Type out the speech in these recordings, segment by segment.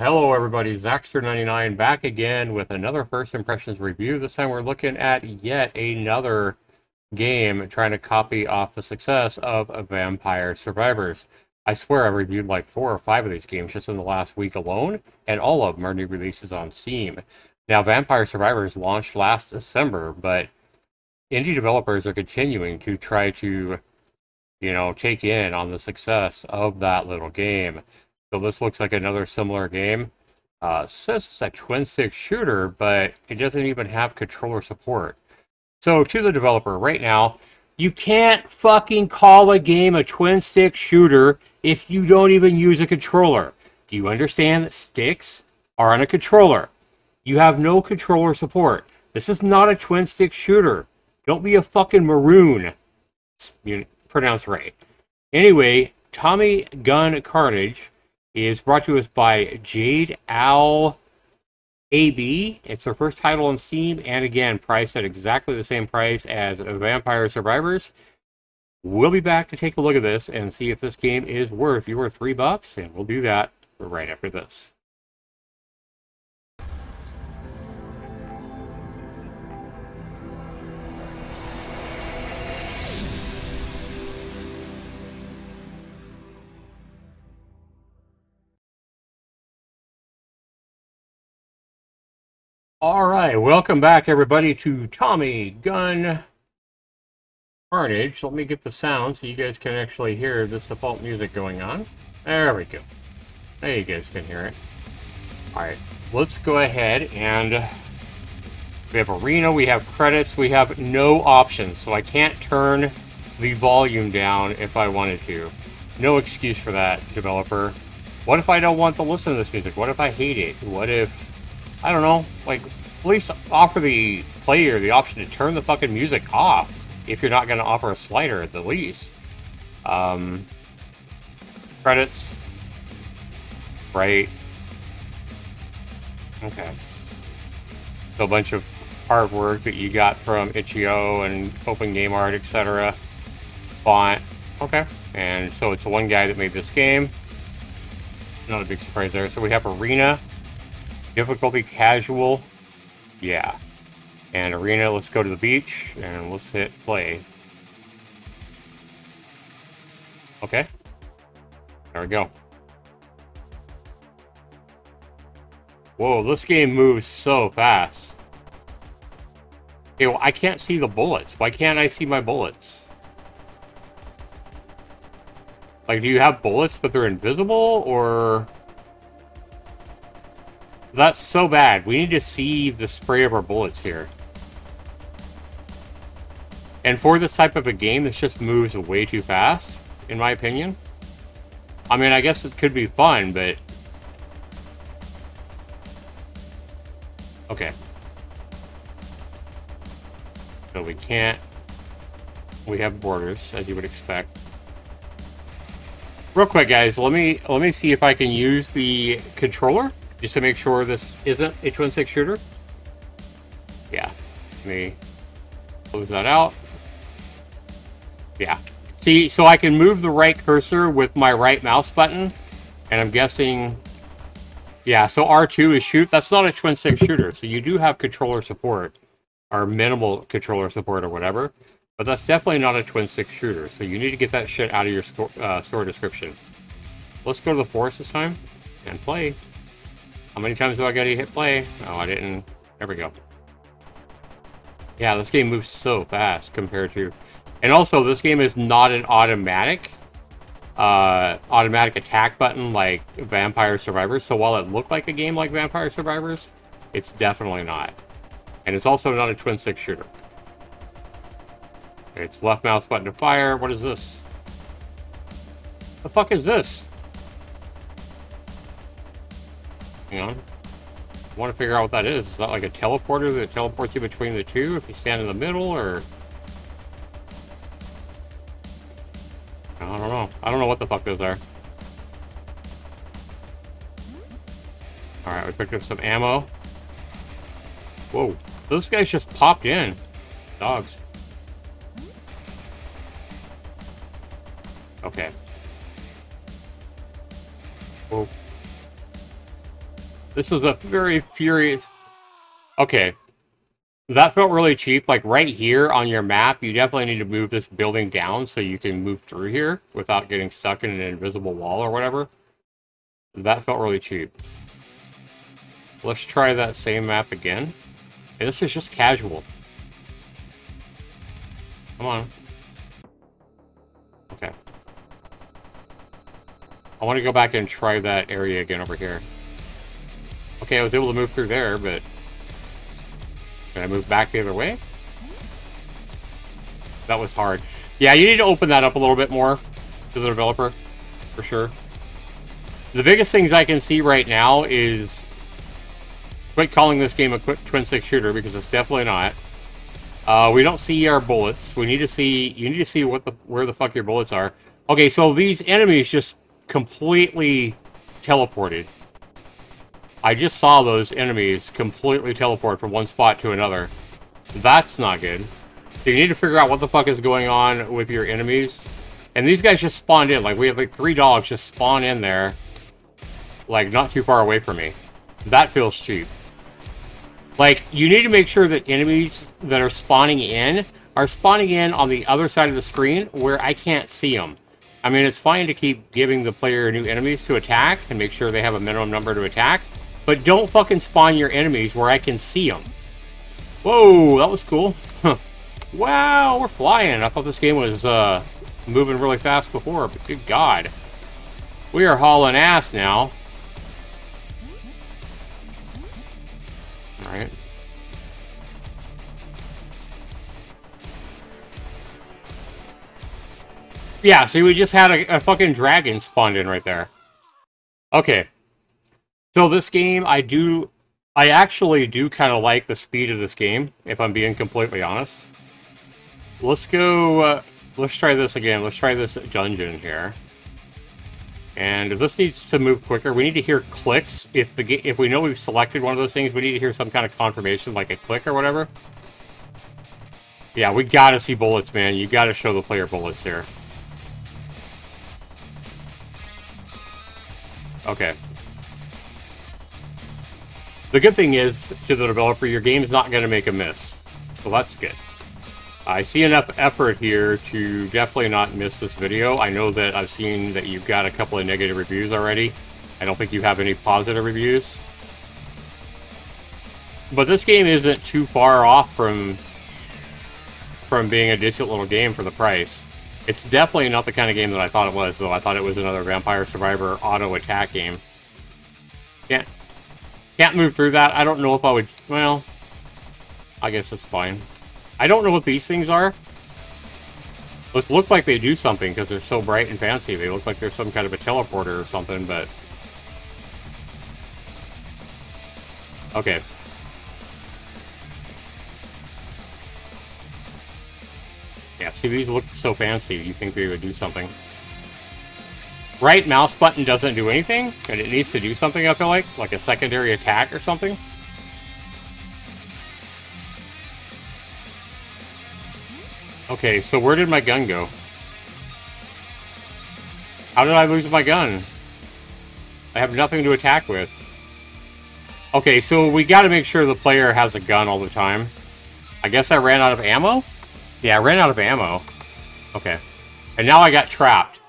Hello everybody, Zaxter99 back again with another First Impressions review. This time we're looking at yet another game trying to copy off the success of Vampire Survivors. I swear I reviewed like 4 or 5 of these games just in the last week alone, and all of them are new releases on Steam. Now, Vampire Survivors launched last December, but indie developers are continuing to try to, take in on the success of that little game. So this looks like another similar game. Says it's a twin-stick shooter, but it doesn't even have controller support. So to the developer, right now, you can't fucking call a game a twin-stick shooter if you don't even use a controller. Do you understand that sticks are on a controller? You have no controller support. This is not a twin-stick shooter. Don't be a fucking maroon. You pronounce right. Anyway, Tommy Gun Carnage is brought to us by Jade Owl AB. It's their first title on Steam, and again, priced at exactly the same price as Vampire Survivors. We'll be back to take a look at this and see if this game is worth your $3, and we'll do that right after this. Alright, welcome back everybody to Tommy Gun Carnage. Let me get the sound so you guys can actually hear this default music going on. There we go. Now you guys can hear it. Alright, let's go ahead and we have arena, we have credits, we have no options, so I can't turn the volume down if I wanted to. No excuse for that, developer. What if I don't want to listen to this music? What if I hate it? What if... I don't know, like, at least offer the player the option to turn the fucking music off if you're not going to offer a slider at the least. Credits. Right. Okay. So a bunch of artwork that you got from EIO and Open Game Art, etc. Font. Okay. And so it's one guy that made this game. Not a big surprise there. So we have arena. Difficulty casual, yeah. And arena, let's go to the beach and let's hit play. Okay. There we go. Whoa, this game moves so fast. Okay, well, I can't see the bullets. Why can't I see my bullets? Like, do you have bullets but they're invisible, or... That's so bad. We need to see the spray of our bullets here. And for this type of a game, this just moves way too fast, in my opinion. I mean, I guess it could be fun, but... Okay. So we can't... We have borders, as you would expect. Real quick, guys, let me see if I can use the controller. Just to make sure this isn't a twin-stick shooter. Yeah. Let me close that out. Yeah. See, so I can move the right cursor with my right mouse button. And I'm guessing... Yeah, so R2 is shoot. That's not a twin-stick shooter. So you do have controller support. Or minimal controller support or whatever. But that's definitely not a twin-stick shooter. So you need to get that shit out of your store description. Let's go to the forest this time. And play. How many times do I gotta hit play? Oh, I didn't. There we go. Yeah, this game moves so fast compared to... And also, this game is not an automatic attack button like Vampire Survivors. So while it looked like a game like Vampire Survivors, it's definitely not. And it's also not a twin-stick shooter. It's left mouse button to fire. What is this? The fuck is this? Hang on. I want to figure out what that is. Is that like a teleporter that teleports you between the two if you stand in the middle, or... I don't know. I don't know what the fuck those are. Alright, we picked up some ammo. Whoa. Those guys just popped in. Dogs. Okay. Whoa. This is a very furious... Okay. That felt really cheap. Like, right here on your map, you definitely need to move this building down so you can move through here without getting stuck in an invisible wall or whatever. That felt really cheap. Let's try that same map again. And this is just casual. Come on. Okay. I want to go back and try that area again over here. Okay, I was able to move through there, but... Can I move back the other way? That was hard. Yeah, you need to open that up a little bit more to the developer, for sure. The biggest things I can see right now is... Quit calling this game a twin-stick shooter, because it's definitely not. We don't see our bullets. We need to see... You need to see where the fuck your bullets are. Okay, so these enemies just completely teleported. I just saw those enemies completely teleport from one spot to another. That's not good. So you need to figure out what the fuck is going on with your enemies. And these guys just spawned in. Like, we have like 3 dogs just spawn in there. Like, not too far away from me. That feels cheap. Like, you need to make sure that enemies that are spawning in on the other side of the screen where I can't see them. I mean, it's fine to keep giving the player new enemies to attack and make sure they have a minimum number to attack. But don't fucking spawn your enemies where I can see them. Whoa, that was cool. Wow, we're flying. I thought this game was moving really fast before, but good God. We are hauling ass now. Alright. Yeah, see, we just had a fucking dragon spawned in right there. Okay. So this game, I actually do kind of like the speed of this game, if I'm being completely honest. Let's go, let's try this again. Let's try this dungeon here. And if this needs to move quicker, we need to hear clicks. If we know we've selected one of those things, we need to hear some kind of confirmation, like a click or whatever. Yeah, we gotta see bullets, man. You gotta show the player bullets here. Okay. The good thing is, to the developer, your game's not going to make a miss. So that's good. I see enough effort here to definitely not miss this video. I know that I've seen that you've got a couple of negative reviews already. I don't think you have any positive reviews. But this game isn't too far off from being a decent little game for the price. It's definitely not the kind of game that I thought it was, though. I thought it was another Vampire Survivor auto-attack game. Can't move through that. I don't know if I would... Well, I guess it's fine. I don't know what these things are. Those look like they do something because they're so bright and fancy. They look like they're some kind of a teleporter or something, but... Okay. Yeah, see, these look so fancy. You think they would do something. Right mouse button doesn't do anything, and it needs to do something, I feel like a secondary attack or something. Okay, so where did my gun go? How did I lose my gun? I have nothing to attack with. Okay, so we gotta make sure the player has a gun all the time. I guess I ran out of ammo? Yeah, I ran out of ammo. Okay. And now I got trapped.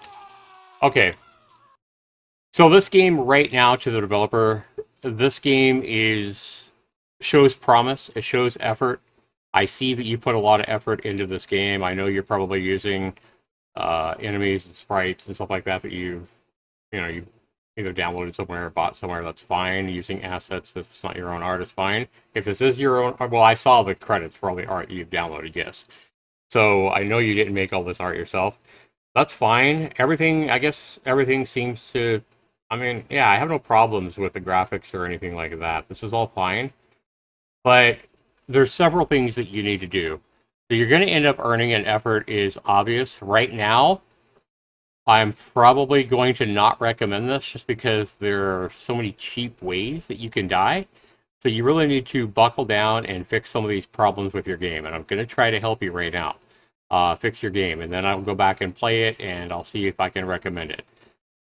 Okay. So this game right now, to the developer, this game shows promise. It shows effort. I see that you put a lot of effort into this game. I know you're probably using enemies and sprites and stuff like that you either downloaded somewhere or bought somewhere. That's fine. Using assets that's not your own art is fine. If this is your own, well, I saw the credits for all the art you've downloaded, yes. So I know you didn't make all this art yourself. That's fine. Everything, I guess, everything seems to... I mean, yeah, I have no problems with the graphics or anything like that. This is all fine. But there's several things that you need to do. So you're going to end up earning an effort is obvious. Right now, I'm probably going to not recommend this just because there are so many cheap ways that you can die. So you really need to buckle down and fix some of these problems with your game. And I'm going to try to help you right now. Fix your game. And then I'll go back and play it and I'll see if I can recommend it.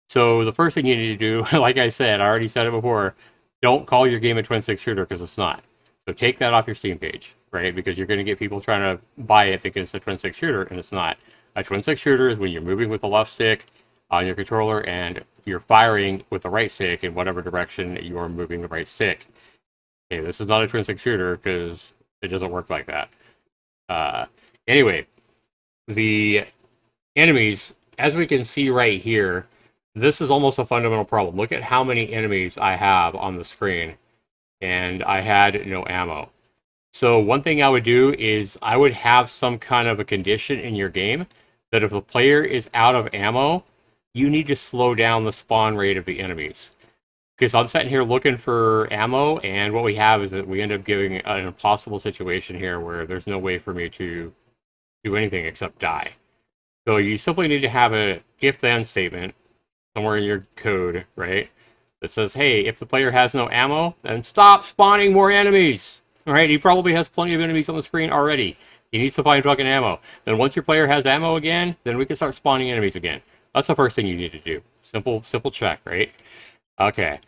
So the first thing you need to do, like I said, I already said it before, don't call your game a twin stick shooter because it's not. So take that off your Steam page, right? Because you're going to get people trying to buy it thinking it's a twin stick shooter, and it's not. A twin stick shooter is when you're moving with the left stick on your controller and you're firing with the right stick in whatever direction you are moving the right stick. Okay, this is not a twin stick shooter because it doesn't work like that. Anyway, the enemies, as we can see right here, this is almost a fundamental problem. Look at how many enemies I have on the screen, and I had no ammo. So one thing I would do is I would have some kind of a condition in your game that if a player is out of ammo, you need to slow down the spawn rate of the enemies. Because I'm sitting here looking for ammo, and what we have is that we end up getting an impossible situation here where there's no way for me to do anything except die. So you simply need to have a if-then statement somewhere in your code, right? That says, hey, if the player has no ammo, then stop spawning more enemies. All right, he probably has plenty of enemies on the screen already. He needs to find fucking ammo. Then once your player has ammo again, then we can start spawning enemies again. That's the first thing you need to do. Simple check, right? Okay.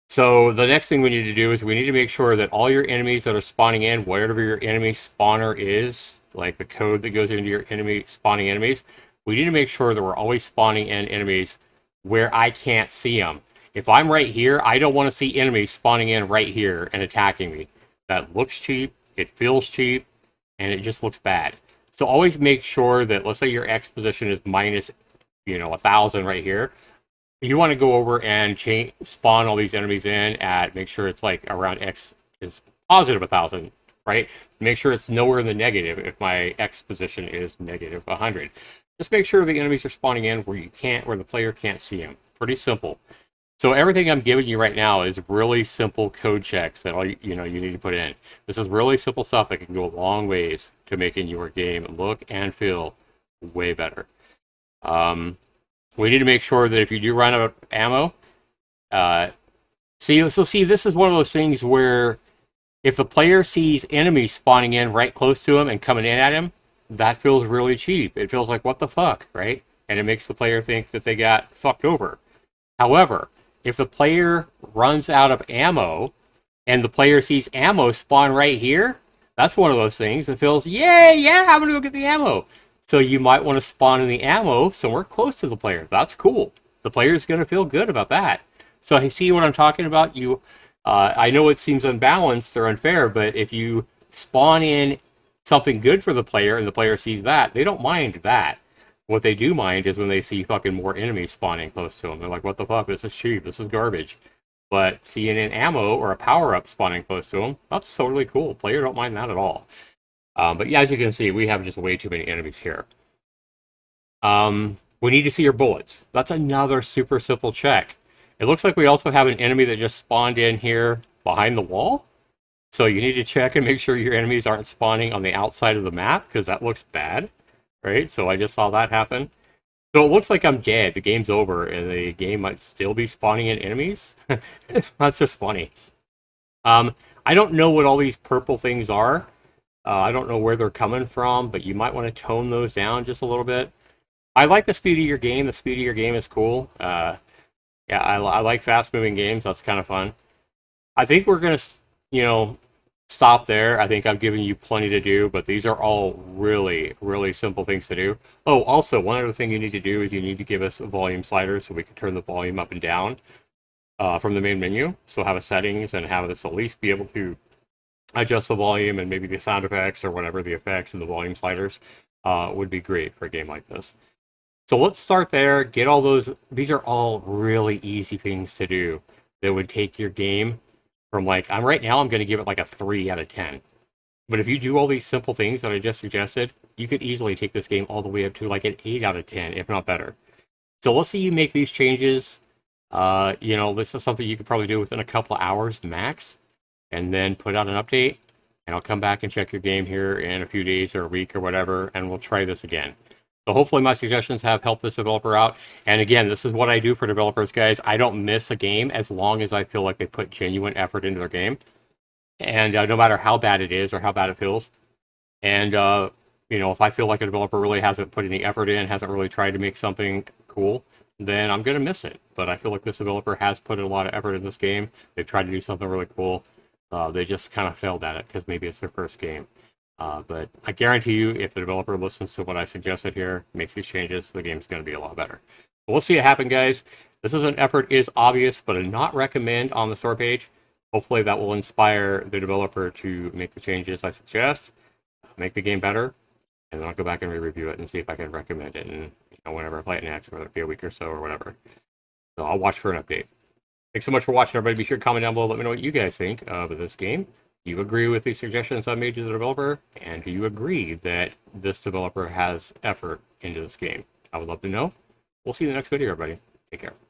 So the next thing we need to do is we need to make sure that all your enemies that are spawning in, whatever your enemy spawner is, like the code that goes into your enemy spawning enemies, we need to make sure that we're always spawning in enemies where I can't see them. If I'm right here, I don't want to see enemies spawning in right here and attacking me. That looks cheap, it feels cheap, and it just looks bad. So always make sure that, let's say your X position is minus, 1,000 right here. You want to go over and spawn all these enemies in at, make sure it's like around X is positive 1,000, right? Make sure it's nowhere in the negative if my X position is negative 100. Just make sure the enemies are spawning in where the player can't see them. Pretty simple. So everything I'm giving you right now is really simple code checks that you need to put in. This is really simple stuff that can go a long ways to making your game look and feel way better. We need to make sure that if you do run out of ammo, see, this is one of those things where if the player sees enemies spawning in right close to him and coming in at him, that feels really cheap. It feels like, what the fuck, right? And it makes the player think that they got fucked over. However, if the player runs out of ammo and the player sees ammo spawn right here, that's one of those things that feels, yeah, I'm gonna go get the ammo. So you might want to spawn in the ammo somewhere close to the player. That's cool. The player's going to feel good about that. So you see what I'm talking about? I know it seems unbalanced or unfair, but if you spawn in something good for the player and the player sees that, they don't mind that. What they do mind is when they see fucking more enemies spawning close to them. They're like, what the fuck? This is cheap. This is garbage. But seeing an ammo or a power-up spawning close to them, that's totally cool. Player don't mind that at all. But yeah, as you can see, we have just way too many enemies here. We need to see your bullets. That's another super simple check. It looks like we also have an enemy that just spawned in here behind the wall. So you need to check and make sure your enemies aren't spawning on the outside of the map, because that looks bad, right? So I just saw that happen. So it looks like I'm dead. The game's over, and the game might still be spawning in enemies. That's just funny. I don't know what all these purple things are. I don't know where they're coming from, but you might want to tone those down just a little bit. I like the speed of your game. The speed of your game is cool. Yeah, I like fast-moving games. That's kind of fun. I think we're going to, stop there. I think I've given you plenty to do, but these are all really, really simple things to do. Oh, also, one other thing you need to do is you need to give us a volume slider so we can turn the volume up and down from the main menu. So have a settings and have this at least be able to adjust the volume and maybe the sound effects or whatever the effects and the volume sliders would be great for a game like this. So let's start there, get all those. These are all really easy things to do that would take your game from right now I'm going to give it like a 3 out of 10. But if you do all these simple things that I just suggested, you could easily take this game all the way up to like an 8 out of 10, if not better. So let's see you make these changes. This is something you could probably do within a couple of hours max, and then put out an update, and I'll come back and check your game here in a few days or a week or whatever, and we'll try this again. So hopefully my suggestions have helped this developer out. And again, this is what I do for developers, guys. I don't miss a game as long as I feel like they put genuine effort into their game. And no matter how bad it is or how bad it feels. And, if I feel like a developer really hasn't put any effort in, hasn't really tried to make something cool, then I'm going to miss it. But I feel like this developer has put a lot of effort in this game. They've tried to do something really cool. They just kind of failed at it because maybe it's their first game. But I guarantee you, if the developer listens to what I suggested here, makes these changes, the game's going to be a lot better. But we'll see it happen, guys. This is an effort is obvious, but a not recommend on the store page. Hopefully that will inspire the developer to make the changes I suggest, make the game better, and then I'll go back and re-review it and see if I can recommend it. And whenever I play it next, whether it be a week or so or whatever. So I'll watch for an update. Thanks so much for watching, everybody. Be sure to comment down below. Let me know what you guys think of this game. Do you agree with the suggestions I made to the developer? And do you agree that this developer has effort into this game? I would love to know. We'll see you in the next video, everybody. Take care.